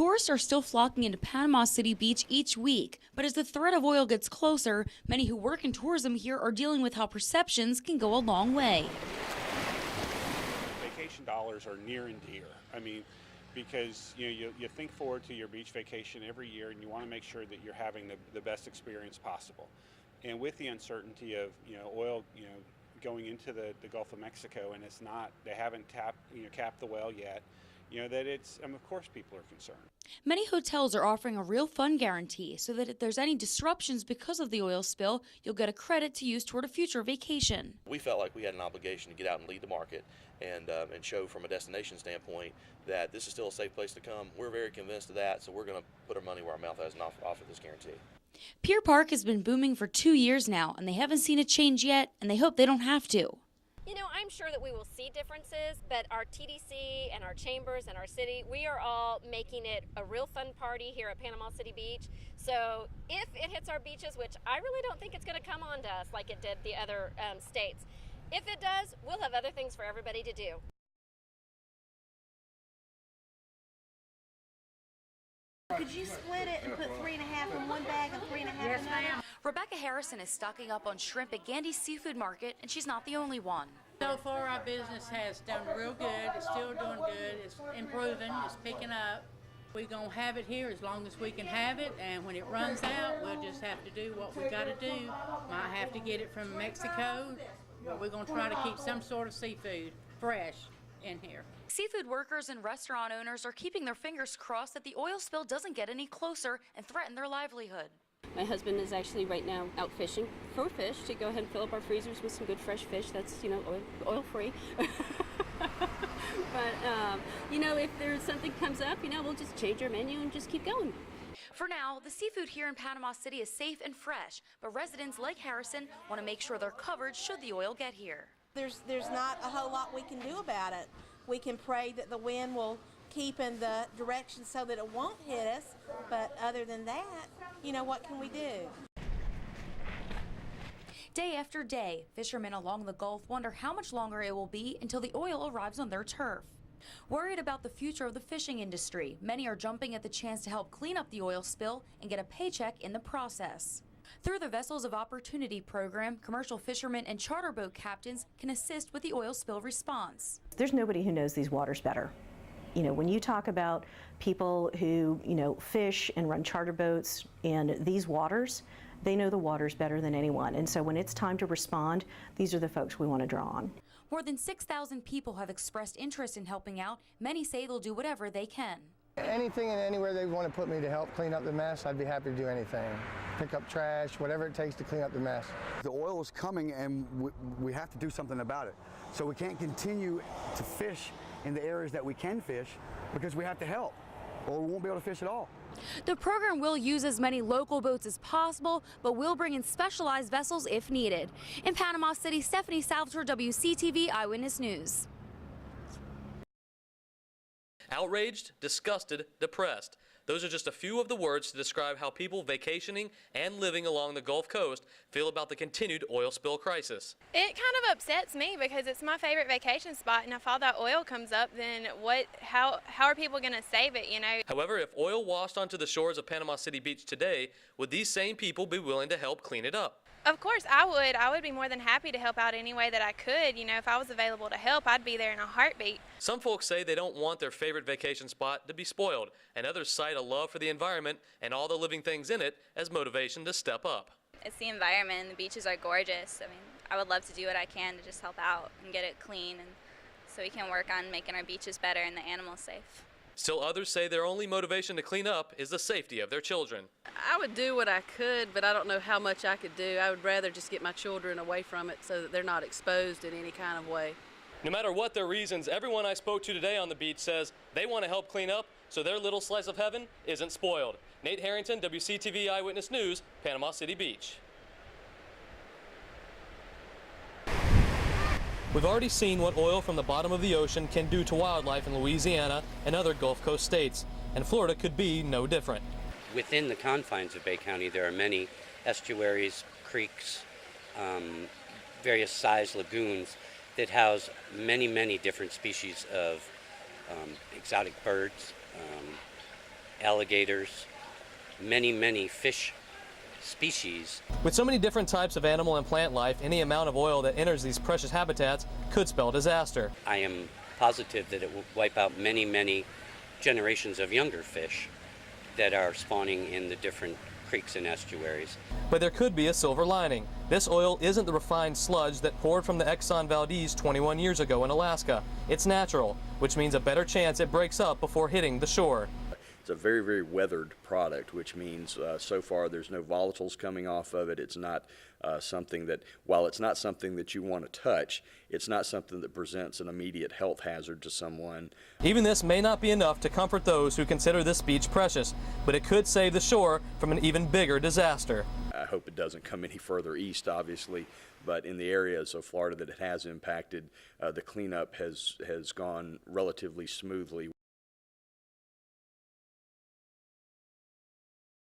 Tourists are still flocking into Panama City Beach each week, but as the threat of oil gets closer, many who work in tourism here are dealing with how perceptions can go a long way. Vacation dollars are near and dear. I mean, because you think forward to your beach vacation every year, and you want to make sure that you're having the best experience possible. And with the uncertainty of oil going into the Gulf of Mexico, and they haven't capped the well yet, that of course people are concerned. Many hotels are offering a real fund guarantee so that if there's any disruptions because of the oil spill, you'll get a credit to use toward a future vacation. We felt like we had an obligation to get out and lead the market and show from a destination standpoint that this is still a safe place to come. We're very convinced of that, so we're going to put our money where our mouth is and offer this guarantee. Pier Park has been booming for 2 years now, and they haven't seen a change yet, and they hope they don't have to. I'm sure that we will see differences, but our TDC and our chambers and our city, we are all making it a real fun party here at Panama City Beach. So if it hits our beaches, which I really don't think it's going to come on to us like it did the other states, if it does, we'll have other things for everybody to do. Could you split it and put 3.5 in one bag and 3.5 in another? Rebecca Harrison is stocking up on shrimp at Gandy's Seafood Market, and she's not the only one. So far, our business has done real good. It's still doing good. It's improving. It's picking up. We're going to have it here as long as we can have it, and when it runs out, we'll just have to do what we got to do. Might have to get it from Mexico, but we're going to try to keep some sort of seafood fresh in here. Seafood workers and restaurant owners are keeping their fingers crossed that the oil spill doesn't get any closer and threaten their livelihood. My husband is actually right now out fishing for fish to go ahead and fill up our freezers with some good fresh fish that's, oil free. But, if there's something comes up, we'll just change our menu and just keep going. For now, the seafood here in Panama City is safe and fresh, but residents like Harrison want to make sure they're covered should the oil get here. There's not a whole lot we can do about it. We can pray that the wind will keep in the direction so that it won't hit us, but other than that, what can we do? Day after day, fishermen along the Gulf wonder how much longer it will be until the oil arrives on their turf. Worried about the future of the fishing industry, many are jumping at the chance to help clean up the oil spill and get a paycheck in the process. Through the Vessels of Opportunity program, commercial fishermen and charter boat captains can assist with the oil spill response. There's nobody who knows these waters better. When you talk about people who, fish and run charter boats in these waters, they know the waters better than anyone. And so when it's time to respond, these are the folks we want to draw on. More than 6,000 people have expressed interest in helping out. Many say they'll do whatever they can. Anything and anywhere they want to put me to help clean up the mess, I'd be happy to do anything. Pick up trash, whatever it takes to clean up the mess. The oil is coming and we have to do something about it. So we can't continue to fish in the areas that we can fish because we have to help or we won't be able to fish at all. The program will use as many local boats as possible, but will bring in specialized vessels if needed. In Panama City, Stephanie Salvatore, WCTV Eyewitness News. Outraged, disgusted, depressed. Those are just a few of the words to describe how people vacationing and living along the Gulf Coast feel about the continued oil spill crisis. It kind of upsets me because it's my favorite vacation spot, and if all that oil comes up, then how are people going to save it, However, if oil washed onto the shores of Panama City Beach today, would these same people be willing to help clean it up? Of course I would. I would be more than happy to help out any way that I could. If I was available to help, I'd be there in a heartbeat. Some folks say they don't want their favorite vacation spot to be spoiled, and others cite a love for the environment and all the living things in it as motivation to step up. It's the environment. The beaches are gorgeous. I would love to do what I can to just help out and get it clean, and so we can work on making our beaches better and the animals safe. Still others say their only motivation to clean up is the safety of their children. I would do what I could, but I don't know how much I could do. I would rather just get my children away from it so that they're not exposed in any kind of way. No matter what their reasons, everyone I spoke to today on the beach says they want to help clean up so their little slice of heaven isn't spoiled. Nate Harrington, WCTV Eyewitness News, Panama City Beach. We've already seen what oil from the bottom of the ocean can do to wildlife in Louisiana and other Gulf Coast states, and Florida could be no different. Within the confines of Bay County, there are many estuaries, creeks, various size lagoons that house many different species of exotic birds, alligators, many fish species. With so many different types of animal and plant life, any amount of oil that enters these precious habitats could spell disaster. I am positive that it will wipe out many generations of younger fish that are spawning in the different creeks and estuaries. But there could be a silver lining. This oil isn't the refined sludge that poured from the Exxon Valdez 21 years ago in Alaska. It's natural, which means a better chance it breaks up before hitting the shore. It's a very weathered product, which means so far there's no volatiles coming off of it. It's not something that, while it's not something that you want to touch, it's not something that presents an immediate health hazard to someone. Even this may not be enough to comfort those who consider this beach precious, but it could save the shore from an even bigger disaster. I hope it doesn't come any further east, obviously, but in the areas of Florida that it has impacted, the cleanup has gone relatively smoothly.